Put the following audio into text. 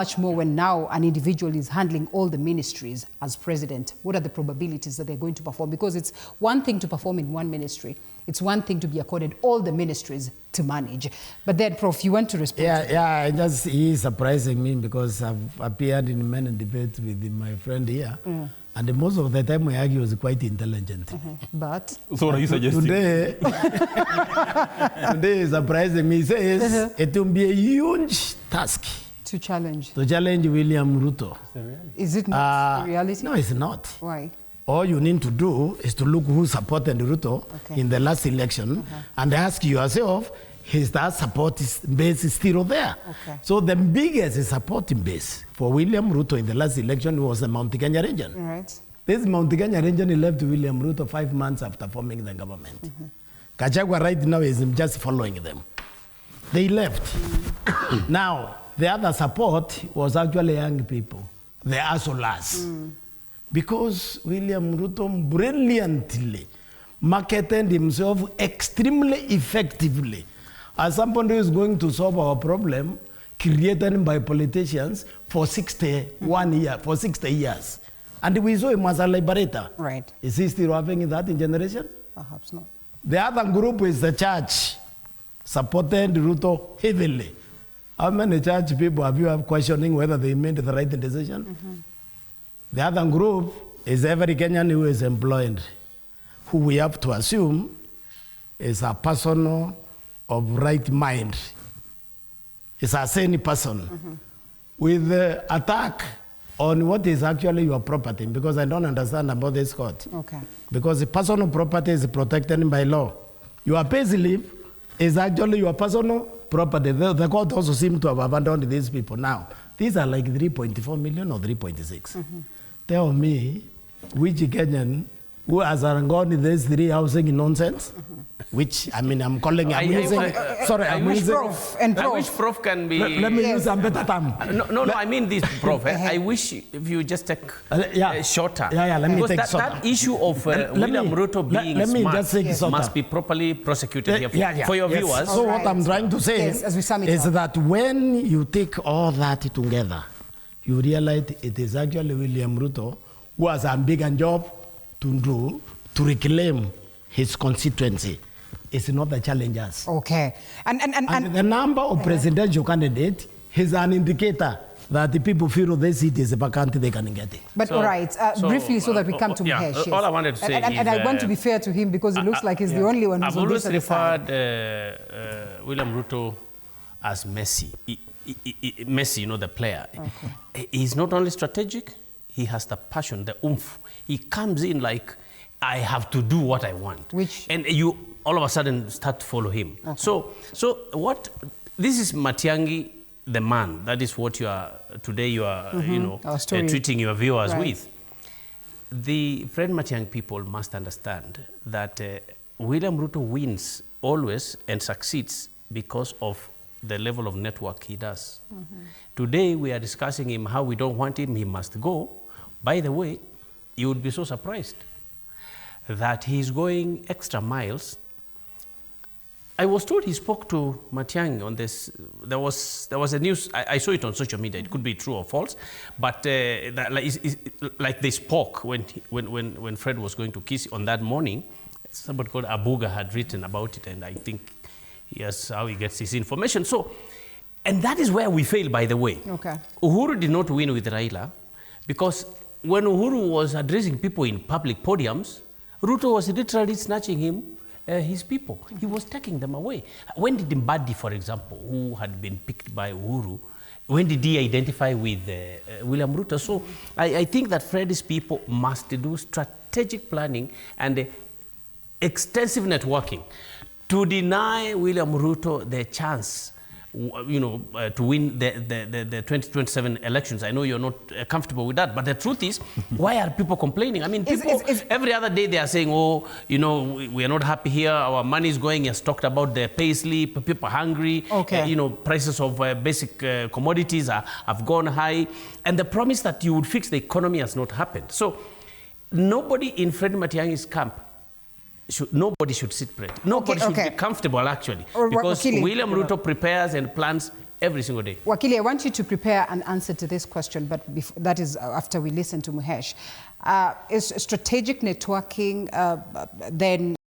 much more when now an individual is handling all the ministries as president? What are the probabilities that they're going to perform? Because it's one thing to perform in one ministry. It's one thing to be accorded all the ministries to manage. But then, Prof, you want to respond? He is surprising me because I've appeared in many debates with my friend here. And most of the time, my argue was quite intelligent. But? So what are you suggesting? Today is surprising me. He says it will be a huge task to challenge William Ruto. Is it not the reality? No, it's not. Why? All you need to do is to look who supported Ruto in the last election and ask yourself, is that support base is still there? So the biggest supporting base for William Ruto in the last election was the Mount Kenya region. Right. This Mount Kenya region left William Ruto 5 months after forming the government. Kachagwa right now is just following them. They left. Now, the other support was actually young people, the Asolas. Because William Ruto brilliantly marketed himself extremely effectively as somebody who is going to solve our problem created by politicians for 60 years. And we saw him as a liberator. Right. Is he still having that in generation? Perhaps not. The other group is the church, supported Ruto heavily. How many church people have you questioning whether they made the right decision? The other group is every Kenyan who is employed, who we have to assume is a person of right mind. It's a sane person with the attack on what is actually your property, because I don't understand about this court. Because the personal property is protected by law. Your pay slip is actually your personal property. The court also seems to have abandoned these people. Now, these are like 3.4 million or 3.6. Tell me, which Kenyan who has gone in this three housing nonsense, which, I mean, I'm calling, I'm using, I wish Prof can be... Let me use a better term. No, I mean this, Prof. I wish if you just take shorter. Let me take shorter. That issue of William Ruto being smart must be properly prosecuted here for your viewers. So what I'm trying to say is that when you take all that together, you realize it is actually William Ruto who has a big job to do to reclaim his constituency. It's not the challengers. And the number of presidential candidates is an indicator that the people feel this seat is vacant, they can get it. But all right, briefly so that we come to Mahesh. All I wanted to say is... And I want to be fair to him because it looks like he's the only one who's I've always referred William Ruto as Messi. Messi, the player. He's not only strategic, he has the passion, the oomph. He comes in like, I have to do what I want. And you all of a sudden start to follow him. So this is Matiang'i, the man. That is what today you are, treating your viewers with. The Fred Matiang'i people must understand that William Ruto wins always and succeeds because of the level of network he does. Today we are discussing him, how we don't want him, he must go. By the way, you would be so surprised that he's going extra miles. I was told he spoke to Matiang'i on this. There was a news, I saw it on social media, it could be true or false, but like they spoke when Fred was going to kiss on that morning. Somebody called Abuga had written about it, and I think yes, how he gets his information. So, and that is where we fail, by the way. Uhuru did not win with Raila because when Uhuru was addressing people in public podiums, Ruto was literally snatching his people. He was taking them away. When did Mbadi, for example, who had been picked by Uhuru, when did he identify with William Ruto? So I think that Fred's people must do strategic planning and extensive networking to deny William Ruto the chance, to win the 2027 elections. I know you're not comfortable with that, but the truth is, why are people complaining? I mean, people, every other day they are saying, we are not happy here, our money is going, as talked about the pay slip, people are hungry, prices of basic commodities have gone high, and the promise that you would fix the economy has not happened. So nobody in Fred Matiang'i's camp nobody should sit pretty. Nobody should be comfortable, actually. Because William Ruto prepares and plans every single day. Wakili, I want you to prepare an answer to this question, but that is after we listen to Muhesh. Is strategic networking then